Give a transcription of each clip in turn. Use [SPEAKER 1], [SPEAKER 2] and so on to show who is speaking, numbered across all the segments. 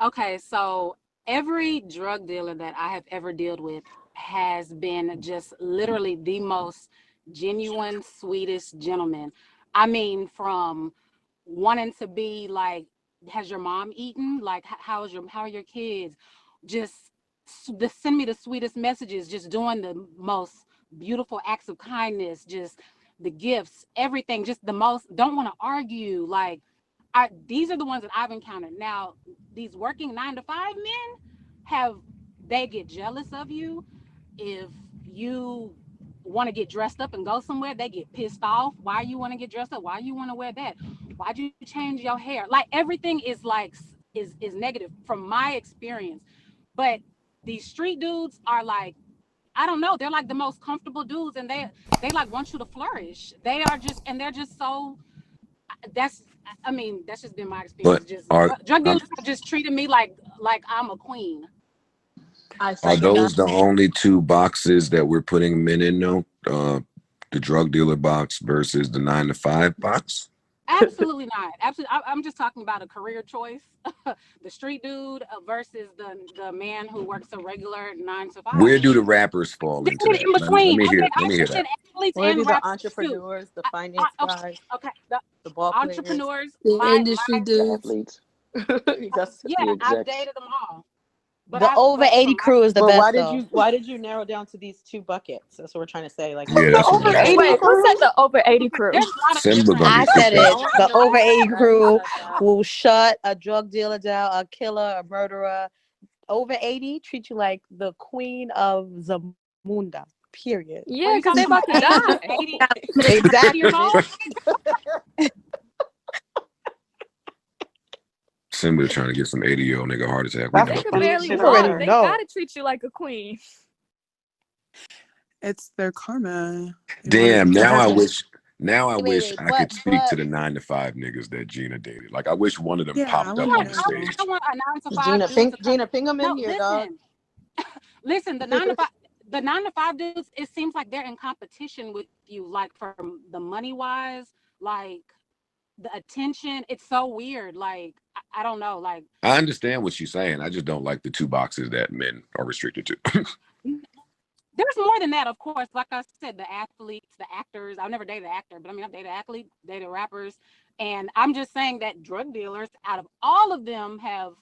[SPEAKER 1] Okay, so every drug dealer that I have ever dealt with has been just literally the most genuine, sweetest gentleman. I mean, from wanting to be like, has your mom eaten? Like, how are your kids? Just send me the sweetest messages, just doing the most beautiful acts of kindness, just the gifts, everything, just the most, don't want to argue. Like, these are the ones that I've encountered. Now, these working 9 to 5 men have, they get jealous of you if you want to get dressed up and go somewhere. They get pissed off. Why you want to get dressed up? Why you want to wear that? Why'd you change your hair? Like, everything is like, is negative from my experience. But these street dudes are like, I don't know, they're like the most comfortable dudes, and they like want you to flourish. They are just, and they're just so, that's, I mean, that's just been my
[SPEAKER 2] But
[SPEAKER 1] experience. Just
[SPEAKER 2] are
[SPEAKER 1] drug dealers have just treated me like I'm a queen.
[SPEAKER 3] I
[SPEAKER 2] are
[SPEAKER 3] second
[SPEAKER 2] those
[SPEAKER 3] that.
[SPEAKER 2] the only two boxes that we're putting men in though? The drug dealer box versus the 9 to 5 box?
[SPEAKER 1] Absolutely not. Absolutely, I'm just talking about a career choice. The street dude versus the man who works a regular 9 to 5.
[SPEAKER 2] Where do the rappers fall
[SPEAKER 1] They're
[SPEAKER 2] into that?
[SPEAKER 1] in between.
[SPEAKER 2] Let
[SPEAKER 1] I
[SPEAKER 2] me hear
[SPEAKER 1] mentioned
[SPEAKER 2] that.
[SPEAKER 1] athletes
[SPEAKER 3] Where do
[SPEAKER 1] and
[SPEAKER 3] the
[SPEAKER 1] rappers too.
[SPEAKER 3] entrepreneurs, the finance guys,
[SPEAKER 1] Okay, the
[SPEAKER 3] the ball players?
[SPEAKER 1] entrepreneurs.
[SPEAKER 4] The
[SPEAKER 1] My
[SPEAKER 4] industry
[SPEAKER 5] The
[SPEAKER 4] dudes.
[SPEAKER 5] athletes,
[SPEAKER 3] That's
[SPEAKER 1] Yeah,
[SPEAKER 5] the
[SPEAKER 1] I've
[SPEAKER 5] execs.
[SPEAKER 1] dated them all.
[SPEAKER 6] The over
[SPEAKER 1] But
[SPEAKER 6] 80
[SPEAKER 1] from my,
[SPEAKER 6] crew is the
[SPEAKER 3] But
[SPEAKER 6] best though.
[SPEAKER 3] why did you narrow down to these two buckets? That's what we're trying to say. Like,
[SPEAKER 2] Yeah,
[SPEAKER 3] who's
[SPEAKER 2] that's
[SPEAKER 3] the
[SPEAKER 2] what
[SPEAKER 3] over
[SPEAKER 2] I'm
[SPEAKER 5] Wait,
[SPEAKER 3] 80
[SPEAKER 5] who
[SPEAKER 3] crew?
[SPEAKER 5] said the over 80 crew?
[SPEAKER 1] there's a lot of
[SPEAKER 2] Simba
[SPEAKER 1] different.
[SPEAKER 2] gonna be
[SPEAKER 6] I
[SPEAKER 2] pissed
[SPEAKER 6] said
[SPEAKER 2] off.
[SPEAKER 6] it. The over 80 crew
[SPEAKER 3] Da.
[SPEAKER 6] will shut a drug dealer down, a killer, a murderer. Over 80 treat you like the queen of Zamunda. Period.
[SPEAKER 1] Are
[SPEAKER 5] Yeah,
[SPEAKER 1] you
[SPEAKER 5] because they
[SPEAKER 1] talking
[SPEAKER 5] about
[SPEAKER 1] about
[SPEAKER 5] to
[SPEAKER 1] 80,
[SPEAKER 5] die.
[SPEAKER 1] 80, 80
[SPEAKER 6] Exactly,
[SPEAKER 1] years old?
[SPEAKER 6] bitch.
[SPEAKER 2] Simba trying to get some 80-year-old nigga heart attack. We
[SPEAKER 5] They
[SPEAKER 2] know.
[SPEAKER 5] could
[SPEAKER 4] Funny
[SPEAKER 5] barely
[SPEAKER 4] shit
[SPEAKER 6] You already
[SPEAKER 5] walk.
[SPEAKER 4] ever.
[SPEAKER 5] They
[SPEAKER 6] know.
[SPEAKER 5] gotta treat you like a queen.
[SPEAKER 4] It's their karma. They want
[SPEAKER 2] Damn,
[SPEAKER 4] it to
[SPEAKER 2] now I
[SPEAKER 4] happen.
[SPEAKER 2] wish
[SPEAKER 6] Wait.
[SPEAKER 2] I could speak to the 9 to 5 niggas that Gina dated. Like I wish one of them
[SPEAKER 4] Yeah, I
[SPEAKER 2] popped
[SPEAKER 4] want
[SPEAKER 2] up
[SPEAKER 4] to
[SPEAKER 2] on the
[SPEAKER 4] know.
[SPEAKER 2] stage.
[SPEAKER 1] I want a 9 to 5 dude to come.
[SPEAKER 3] Gina, ping them in
[SPEAKER 1] No,
[SPEAKER 3] here, dog.
[SPEAKER 1] listen. The 9 to 5 dudes. It seems like they're in competition with you, like from the money wise, like the attention. It's so weird. Like I don't know. Like
[SPEAKER 2] I understand what she's saying. I just don't like the two boxes that men are restricted to.
[SPEAKER 1] there's more than that, of course. Like I said, the athletes, the actors. I've never dated an actor, but I mean, I've dated athletes, dated rappers, and I'm just saying that drug dealers, out of all of them, have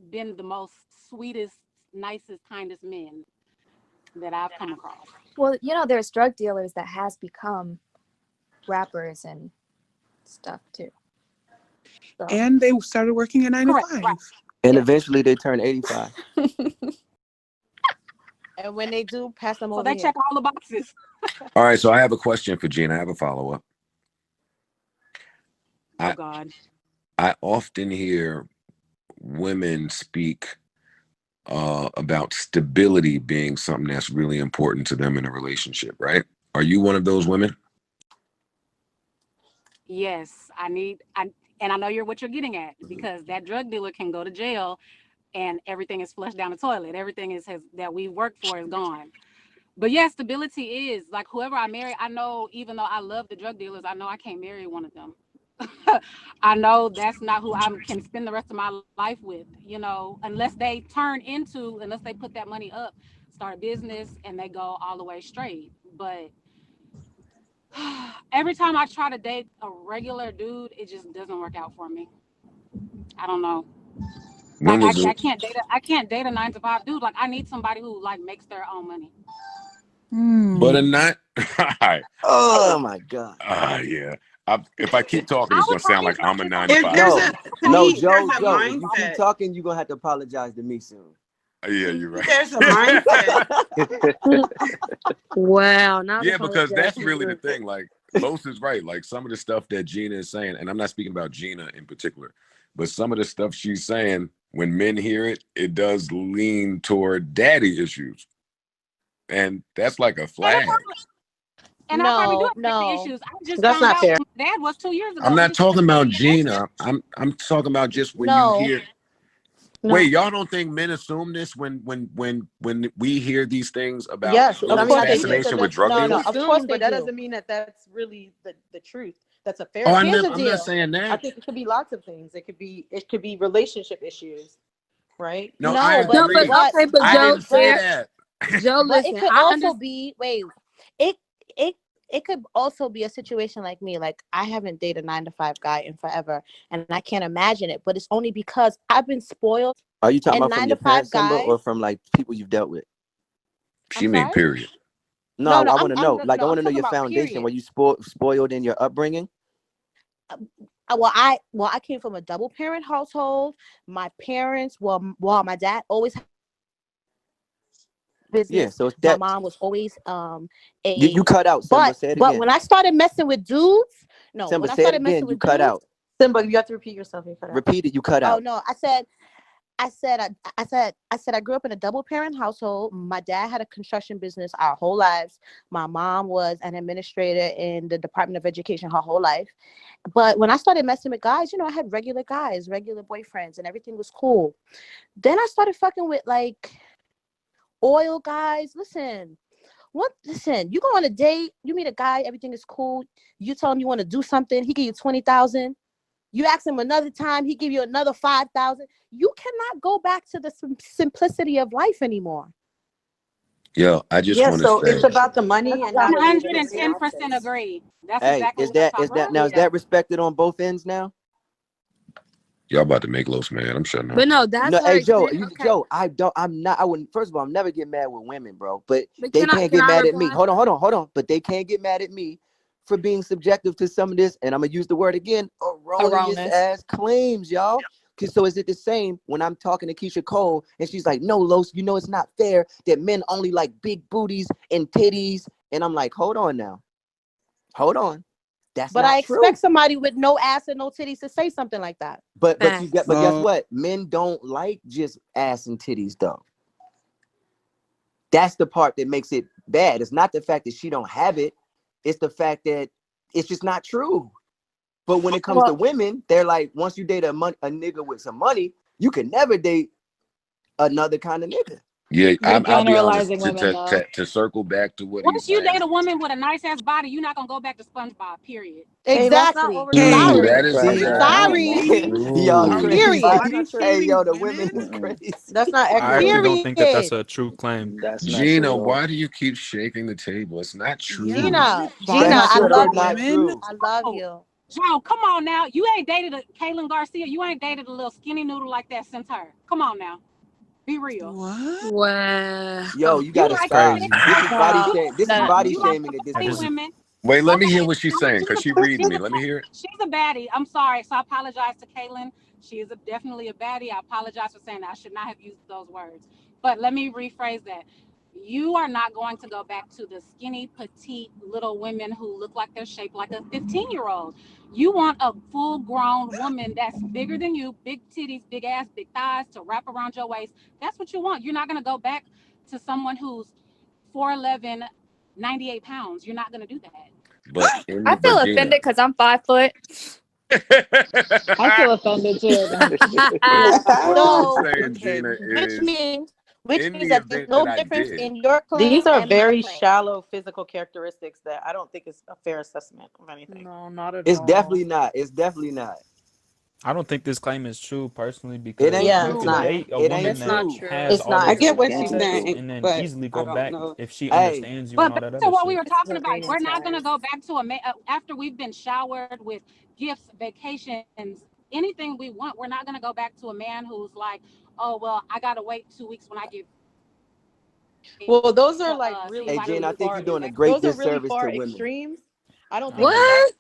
[SPEAKER 1] been the most sweetest, nicest, kindest men that I've come across.
[SPEAKER 5] Well, there's drug dealers that has become rappers and stuff too. So
[SPEAKER 4] And they started working at 9 to
[SPEAKER 1] Correct.
[SPEAKER 4] 5.
[SPEAKER 1] Right.
[SPEAKER 5] Yeah.
[SPEAKER 7] And eventually they turn 85.
[SPEAKER 6] And when they do, pass them
[SPEAKER 1] So
[SPEAKER 6] over
[SPEAKER 1] they
[SPEAKER 6] here.
[SPEAKER 1] check all the boxes.
[SPEAKER 2] All right, so I have a question for Gina. I have a follow-up.
[SPEAKER 1] Oh God.
[SPEAKER 2] I often hear women speak about stability being something that's really important to them in a relationship, right? Are you one of those women?
[SPEAKER 1] Yes, and I know what you're getting at, because that drug dealer can go to jail and everything is flushed down the toilet. Everything that we worked for is gone. But yeah, stability is like, whoever I marry, I know, even though I love the drug dealers, I know I can't marry one of them. I know that's not who I can spend the rest of my life with, unless they put that money up, start a business, and they go all the way straight. But every time I try to date a regular dude, it just doesn't work out for me. I don't know.
[SPEAKER 2] When
[SPEAKER 1] Like
[SPEAKER 2] was
[SPEAKER 1] I
[SPEAKER 2] it?
[SPEAKER 1] can't date a 9 to 5 dude. Like I need somebody who like makes their own money.
[SPEAKER 2] But a not.
[SPEAKER 7] Oh my God.
[SPEAKER 2] Yeah. If I keep talking,
[SPEAKER 1] I
[SPEAKER 2] it's
[SPEAKER 1] was
[SPEAKER 2] gonna sound like
[SPEAKER 1] talking
[SPEAKER 2] I'm a
[SPEAKER 1] about
[SPEAKER 2] 9 to
[SPEAKER 1] this.
[SPEAKER 2] 5.
[SPEAKER 7] No, no,
[SPEAKER 8] There's
[SPEAKER 7] Joe,
[SPEAKER 8] a
[SPEAKER 7] if you keep
[SPEAKER 8] mindset.
[SPEAKER 7] talking, you're gonna have to apologize to me soon.
[SPEAKER 2] Yeah, you're right.
[SPEAKER 8] There's a mindset.
[SPEAKER 3] Wow. Now
[SPEAKER 2] Yeah, because that's really the thing. Like, Los is right. Like, some of the stuff that Gina is saying, and I'm not speaking about Gina in particular, but some of the stuff she's saying, when men hear it, it does lean toward daddy issues. And that's like a flag.
[SPEAKER 1] And I probably do have
[SPEAKER 6] No.
[SPEAKER 1] issues. I just
[SPEAKER 3] That's
[SPEAKER 1] found
[SPEAKER 3] not
[SPEAKER 1] out
[SPEAKER 3] fair.
[SPEAKER 1] who my dad was 2 years ago.
[SPEAKER 2] I'm
[SPEAKER 1] He
[SPEAKER 2] not
[SPEAKER 1] just
[SPEAKER 2] talking
[SPEAKER 1] turned
[SPEAKER 2] about
[SPEAKER 1] 80 in
[SPEAKER 2] Gina. I'm talking about just when you
[SPEAKER 6] No.
[SPEAKER 2] hear.
[SPEAKER 3] No.
[SPEAKER 2] Wait, y'all don't think men assume this when we hear these things about
[SPEAKER 3] Yes, but I
[SPEAKER 2] women's
[SPEAKER 3] mean, I think
[SPEAKER 2] fascination with drug
[SPEAKER 6] No,
[SPEAKER 2] dealers?
[SPEAKER 6] of course they
[SPEAKER 3] but that
[SPEAKER 6] do.
[SPEAKER 3] doesn't mean that that's really the truth. That's a fair.
[SPEAKER 2] Oh,
[SPEAKER 6] Here's the
[SPEAKER 2] I'm
[SPEAKER 6] deal.
[SPEAKER 2] not saying
[SPEAKER 3] I
[SPEAKER 2] that.
[SPEAKER 3] think it could be lots of things. It could be relationship issues. right?
[SPEAKER 2] No,
[SPEAKER 6] No,
[SPEAKER 2] I
[SPEAKER 5] No,
[SPEAKER 2] agree.
[SPEAKER 5] but
[SPEAKER 2] I
[SPEAKER 5] Joe,
[SPEAKER 2] didn't say
[SPEAKER 5] there,
[SPEAKER 2] that.
[SPEAKER 5] Joe,
[SPEAKER 6] But it
[SPEAKER 5] listen,
[SPEAKER 6] could
[SPEAKER 5] I
[SPEAKER 6] also
[SPEAKER 5] understand.
[SPEAKER 6] be it it it could also be a situation like me. Like I haven't dated a 9 to 5 guy in forever, and I can't imagine it. But it's only because I've been spoiled.
[SPEAKER 7] Are you talking
[SPEAKER 6] And
[SPEAKER 7] about from
[SPEAKER 6] nine
[SPEAKER 7] your
[SPEAKER 6] to five
[SPEAKER 7] parents, Simba, or
[SPEAKER 6] guys.
[SPEAKER 7] from like people you've dealt with?
[SPEAKER 6] I'm
[SPEAKER 2] She mean
[SPEAKER 6] sorry.
[SPEAKER 2] period.
[SPEAKER 7] No,
[SPEAKER 6] No, no,
[SPEAKER 7] I want to know. Like, I
[SPEAKER 6] no, I'm
[SPEAKER 7] want to know
[SPEAKER 6] talking
[SPEAKER 7] your
[SPEAKER 6] about
[SPEAKER 7] foundation.
[SPEAKER 6] period.
[SPEAKER 7] Were you spoiled in your upbringing?
[SPEAKER 6] Well, I came from a double parent household. My parents, my dad always had
[SPEAKER 7] Yeah.
[SPEAKER 6] business.
[SPEAKER 7] So it's
[SPEAKER 6] My
[SPEAKER 7] that
[SPEAKER 6] mom was always
[SPEAKER 7] you
[SPEAKER 6] a
[SPEAKER 7] cut out, Simba. Say it
[SPEAKER 6] but
[SPEAKER 7] again.
[SPEAKER 6] when I started messing with dudes, no,
[SPEAKER 7] Simba,
[SPEAKER 6] when I
[SPEAKER 7] say it
[SPEAKER 6] started messing
[SPEAKER 7] again. You
[SPEAKER 6] with
[SPEAKER 7] cut
[SPEAKER 6] dudes,
[SPEAKER 7] out.
[SPEAKER 3] Simba, you have to repeat yourself. You cut out.
[SPEAKER 7] Repeat it. You cut
[SPEAKER 6] oh
[SPEAKER 7] out.
[SPEAKER 6] no, I said I grew up in a double parent household. My dad had a construction business our whole lives. My mom was an administrator in the Department of Education her whole life. But when I started messing with guys, I had regular guys, regular boyfriends, and everything was cool. Then I started fucking with like oil guys. Listen, you go on a date, you meet a guy, everything is cool. You tell him you want to do something, he give you 20,000. You ask him another time, he give you another 5,000. You cannot go back to the simplicity of life anymore.
[SPEAKER 2] Yo, I just
[SPEAKER 3] Yeah,
[SPEAKER 2] want to
[SPEAKER 3] so it's
[SPEAKER 2] say,
[SPEAKER 3] about the money and not the
[SPEAKER 1] 110%
[SPEAKER 3] experiences.
[SPEAKER 1] agree. That's
[SPEAKER 7] Hey,
[SPEAKER 1] exactly what I'm
[SPEAKER 7] is
[SPEAKER 1] talking
[SPEAKER 7] that
[SPEAKER 1] about.
[SPEAKER 7] now? Is
[SPEAKER 1] Yeah.
[SPEAKER 7] that respected on both ends now?
[SPEAKER 2] y'all about to make Los mad. I'm shutting up.
[SPEAKER 5] But no, that's
[SPEAKER 7] No, hey
[SPEAKER 5] very
[SPEAKER 7] Joe,
[SPEAKER 5] clear. Okay,
[SPEAKER 7] Joe, I'm not. I wouldn't. First of all, I'm never get mad with women, bro. But
[SPEAKER 5] but
[SPEAKER 7] they
[SPEAKER 5] can I
[SPEAKER 7] can't
[SPEAKER 5] can
[SPEAKER 7] get
[SPEAKER 5] I
[SPEAKER 7] mad at me.
[SPEAKER 5] reply?
[SPEAKER 7] Hold on. But they can't get mad at me for being subjective to some of this. And I'm gonna use the word again: erroneous ass claims, y'all. So is it the same when I'm talking to Keisha Cole and she's like, "No, Los, it's not fair that men only like big booties and titties," and I'm like, "Hold on now, hold on, that's
[SPEAKER 6] But I
[SPEAKER 7] not
[SPEAKER 6] expect
[SPEAKER 7] true."
[SPEAKER 6] somebody with no ass and no titties to say something like that.
[SPEAKER 7] But
[SPEAKER 5] Facts.
[SPEAKER 7] guess
[SPEAKER 4] Well,
[SPEAKER 7] what? Men don't like just ass and titties though. That's the part that makes it bad. It's not the fact that she don't have it. It's the fact that it's just not true. But when it comes to
[SPEAKER 5] Well,
[SPEAKER 7] women, they're like, once you date a nigga with some money, you can never date another kind of nigga.
[SPEAKER 2] Yeah,
[SPEAKER 9] You're
[SPEAKER 2] I'll be honest.
[SPEAKER 9] generalizing women, though.
[SPEAKER 2] To circle back to what he's
[SPEAKER 1] Once you
[SPEAKER 2] saying.
[SPEAKER 1] date a woman with a nice ass body, you're not gonna go back to SpongeBob. Period.
[SPEAKER 3] Hey, let's not
[SPEAKER 6] Exactly.
[SPEAKER 2] Ooh,
[SPEAKER 3] overgeneralize.
[SPEAKER 2] that
[SPEAKER 5] period.
[SPEAKER 6] Sorry.
[SPEAKER 2] is
[SPEAKER 7] Crazy.
[SPEAKER 2] a
[SPEAKER 7] See,
[SPEAKER 2] fact.
[SPEAKER 6] Sorry.
[SPEAKER 7] y'all
[SPEAKER 4] are we
[SPEAKER 2] Ooh.
[SPEAKER 7] crazy.
[SPEAKER 6] Period.
[SPEAKER 3] That's not
[SPEAKER 4] body
[SPEAKER 3] true.
[SPEAKER 7] Hey,
[SPEAKER 4] shaming
[SPEAKER 7] yo, the women is
[SPEAKER 4] women?
[SPEAKER 7] crazy.
[SPEAKER 3] That's not
[SPEAKER 10] I
[SPEAKER 3] equitable.
[SPEAKER 10] actually don't think that that's
[SPEAKER 6] Period.
[SPEAKER 10] a true claim.
[SPEAKER 9] That's not true
[SPEAKER 2] Gina,
[SPEAKER 9] at all.
[SPEAKER 2] why do you keep shaking the table? It's not
[SPEAKER 4] Yeah,
[SPEAKER 2] true.
[SPEAKER 4] are we
[SPEAKER 6] Gina,
[SPEAKER 4] body
[SPEAKER 7] That's
[SPEAKER 6] I
[SPEAKER 7] super
[SPEAKER 6] love
[SPEAKER 4] shaming
[SPEAKER 7] not
[SPEAKER 6] you.
[SPEAKER 4] women?
[SPEAKER 7] true.
[SPEAKER 6] I love
[SPEAKER 1] Oh,
[SPEAKER 6] you.
[SPEAKER 1] Joe, come on now. You ain't dated a Kaylin Garcia. You ain't dated a little skinny noodle like that since her. Come on now. Be real.
[SPEAKER 4] What?
[SPEAKER 5] Well,
[SPEAKER 7] Yo, you
[SPEAKER 1] You
[SPEAKER 7] gotta
[SPEAKER 10] That's
[SPEAKER 1] like
[SPEAKER 7] stop.
[SPEAKER 1] thick,
[SPEAKER 10] crazy.
[SPEAKER 7] This
[SPEAKER 1] like
[SPEAKER 7] is body
[SPEAKER 5] stop.
[SPEAKER 1] you
[SPEAKER 7] shame. This is
[SPEAKER 5] That
[SPEAKER 7] body
[SPEAKER 1] you like
[SPEAKER 7] shaming at this
[SPEAKER 10] That
[SPEAKER 1] thirsty
[SPEAKER 10] is
[SPEAKER 7] point.
[SPEAKER 1] women.
[SPEAKER 2] Wait, let me hear
[SPEAKER 1] Okay,
[SPEAKER 2] what she's saying because she reading me. Let me hear it.
[SPEAKER 1] she's a baddie. I'm sorry. So I apologize to Kaylin. She is definitely a baddie. I apologize for saying that. I should not have used those words. But let me rephrase that. You are not going to go back to the skinny, petite little women who look like they're shaped like a 15-year-old. You want a full grown woman that's bigger than you, big titties, big ass, big thighs to wrap around your waist. That's what you want. You're not going to go back to someone who's 4'11, 98 pounds. You're not going to do that.
[SPEAKER 5] I feel
[SPEAKER 2] But Gina.
[SPEAKER 5] offended because I'm 5 foot.
[SPEAKER 9] I feel offended too.
[SPEAKER 2] but what she's
[SPEAKER 6] So,
[SPEAKER 2] saying,
[SPEAKER 5] Okay.
[SPEAKER 2] Gina,
[SPEAKER 6] which
[SPEAKER 2] is
[SPEAKER 6] means
[SPEAKER 2] in the
[SPEAKER 6] that there's
[SPEAKER 2] event that
[SPEAKER 6] no
[SPEAKER 2] I
[SPEAKER 6] difference
[SPEAKER 2] did.
[SPEAKER 6] in your
[SPEAKER 3] These
[SPEAKER 6] claim
[SPEAKER 3] are
[SPEAKER 6] and my
[SPEAKER 3] very
[SPEAKER 6] claim.
[SPEAKER 3] shallow physical characteristics that I don't think is a fair assessment of anything.
[SPEAKER 6] No, not at
[SPEAKER 7] It's
[SPEAKER 6] all.
[SPEAKER 7] definitely not. It's definitely not.
[SPEAKER 10] I don't think this claim is true personally
[SPEAKER 7] It
[SPEAKER 10] because
[SPEAKER 7] ain't
[SPEAKER 3] Yeah,
[SPEAKER 10] you
[SPEAKER 3] it's
[SPEAKER 10] could
[SPEAKER 7] true.
[SPEAKER 3] not.
[SPEAKER 10] date a
[SPEAKER 7] It ain't
[SPEAKER 10] woman
[SPEAKER 5] It's
[SPEAKER 10] that
[SPEAKER 5] not
[SPEAKER 7] true.
[SPEAKER 10] has
[SPEAKER 5] true.
[SPEAKER 3] It's
[SPEAKER 10] all
[SPEAKER 3] not.
[SPEAKER 4] I
[SPEAKER 10] those
[SPEAKER 3] It's
[SPEAKER 4] get
[SPEAKER 3] not.
[SPEAKER 4] what
[SPEAKER 3] Can't
[SPEAKER 4] she's
[SPEAKER 3] say it's
[SPEAKER 10] attributes
[SPEAKER 3] true.
[SPEAKER 4] saying,
[SPEAKER 10] and then
[SPEAKER 4] but
[SPEAKER 10] easily
[SPEAKER 4] I
[SPEAKER 10] go
[SPEAKER 4] don't
[SPEAKER 10] back
[SPEAKER 4] know.
[SPEAKER 10] if she
[SPEAKER 7] Hey,
[SPEAKER 10] understands you and
[SPEAKER 1] But
[SPEAKER 10] all
[SPEAKER 1] back
[SPEAKER 10] that
[SPEAKER 1] to
[SPEAKER 10] other
[SPEAKER 1] what we
[SPEAKER 10] shit.
[SPEAKER 1] were
[SPEAKER 5] That's
[SPEAKER 1] talking
[SPEAKER 5] what
[SPEAKER 1] about,
[SPEAKER 5] Rena
[SPEAKER 1] we're not going to
[SPEAKER 5] says.
[SPEAKER 1] go back to a after we've been showered with gifts, vacations, anything we want. We're not going to go back to a man who's like, oh well, I got to wait 2 weeks when I get
[SPEAKER 3] Well, those
[SPEAKER 1] to
[SPEAKER 3] are like
[SPEAKER 1] see
[SPEAKER 7] hey,
[SPEAKER 3] really,
[SPEAKER 1] if I
[SPEAKER 7] Jen,
[SPEAKER 1] can
[SPEAKER 7] I
[SPEAKER 3] really
[SPEAKER 1] move
[SPEAKER 7] think
[SPEAKER 3] far.
[SPEAKER 7] you're
[SPEAKER 1] forward and
[SPEAKER 7] doing a
[SPEAKER 1] back.
[SPEAKER 7] great
[SPEAKER 3] Those are really
[SPEAKER 7] disservice to
[SPEAKER 3] far
[SPEAKER 7] women.
[SPEAKER 3] extremes. I don't think it's that.
[SPEAKER 5] What?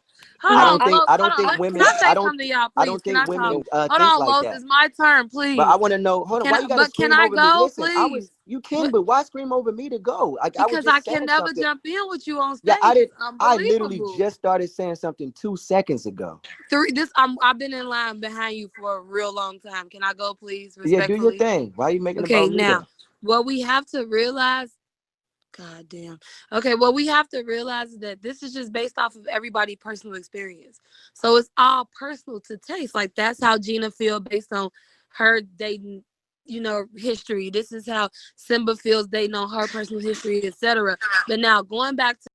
[SPEAKER 5] Hold
[SPEAKER 7] I
[SPEAKER 5] on,
[SPEAKER 7] don't think
[SPEAKER 5] Los.
[SPEAKER 7] I
[SPEAKER 5] Hold
[SPEAKER 7] don't
[SPEAKER 5] on.
[SPEAKER 7] think
[SPEAKER 5] Can
[SPEAKER 7] women
[SPEAKER 5] I say something to y'all,
[SPEAKER 7] I
[SPEAKER 5] please?
[SPEAKER 7] don't
[SPEAKER 5] Can
[SPEAKER 7] think
[SPEAKER 5] I talk?
[SPEAKER 7] women
[SPEAKER 5] Hold
[SPEAKER 7] think
[SPEAKER 5] on,
[SPEAKER 7] like
[SPEAKER 5] Los.
[SPEAKER 7] that.
[SPEAKER 5] It's my turn,
[SPEAKER 7] But I
[SPEAKER 5] please.
[SPEAKER 7] want to know, hold on, why you gotta
[SPEAKER 5] Can
[SPEAKER 7] scream
[SPEAKER 5] I
[SPEAKER 7] over me?
[SPEAKER 5] go,
[SPEAKER 7] Listen,
[SPEAKER 5] please?
[SPEAKER 7] you can,
[SPEAKER 5] But
[SPEAKER 7] but why scream over me to go? I was
[SPEAKER 5] because I
[SPEAKER 7] just
[SPEAKER 5] can
[SPEAKER 7] saying
[SPEAKER 5] never
[SPEAKER 7] something.
[SPEAKER 5] jump in with you on
[SPEAKER 7] Yeah,
[SPEAKER 5] stage. It's
[SPEAKER 7] I literally
[SPEAKER 5] unbelievable.
[SPEAKER 7] just started saying something 2 seconds ago.
[SPEAKER 5] I've been in line behind you for a real long time. Can I go, please,
[SPEAKER 7] Yeah, do your
[SPEAKER 5] respectfully?
[SPEAKER 7] thing. Why are you making
[SPEAKER 5] Okay,
[SPEAKER 7] about me
[SPEAKER 5] now
[SPEAKER 7] though?
[SPEAKER 5] what we have to realize. God damn. Okay, what we have to realize is that this is just based off of everybody's personal experience. So it's all personal to taste. Like that's how Gina feel based on her dating, history. This is how Simba feels dating on her personal history, etc. But now going back to